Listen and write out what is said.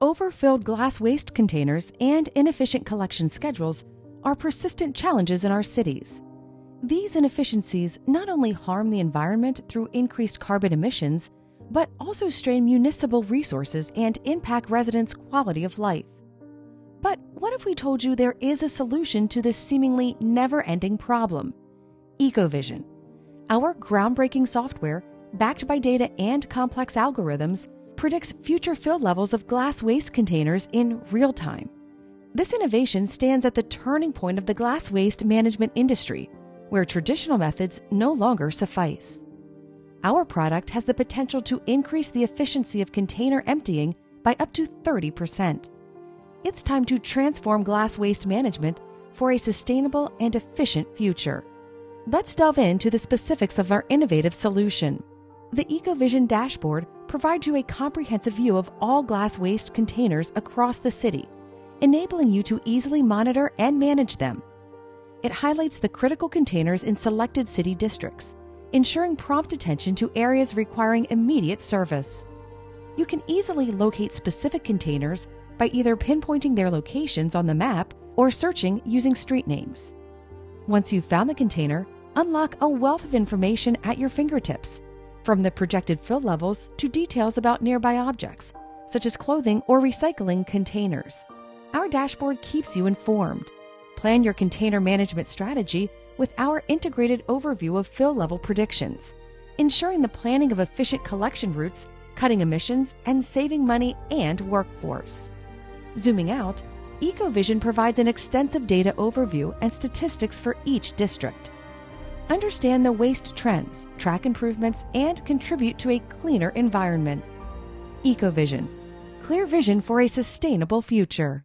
Overfilled glass waste containers and inefficient collection schedules are persistent challenges in our cities. These inefficiencies not only harm the environment through increased carbon emissions, but also strain municipal resources and impact residents' quality of life. But what if we told you there is a solution to this seemingly never-ending problem? EcoVision. Our groundbreaking software, backed by data and complex algorithms, predicts future fill levels of glass waste containers in real time. This innovation stands at the turning point of the glass waste management industry, where traditional methods no longer suffice. Our product has the potential to increase the efficiency of container emptying by up to 30%. It's time to transform glass waste management for a sustainable and efficient future. Let's delve into the specifics of our innovative solution. The EcoVision dashboard provides you a comprehensive view of all glass waste containers across the city, enabling you to easily monitor and manage them. It highlights the critical containers in selected city districts, ensuring prompt attention to areas requiring immediate service. You can easily locate specific containers by either pinpointing their locations on the map or searching using street names. Once you've found the container, unlock a wealth of information at your fingertips, from the projected fill levels to details about nearby objects, such as clothing or recycling containers. Our dashboard keeps you informed. Plan your container management strategy with our integrated overview of fill level predictions, ensuring the planning of efficient collection routes, cutting emissions, and saving money and workforce. Zooming out, EcoVision provides an extensive data overview and statistics for each district. Understand the waste trends, track improvements, and contribute to a cleaner environment. EcoVision. Clear vision for a sustainable future.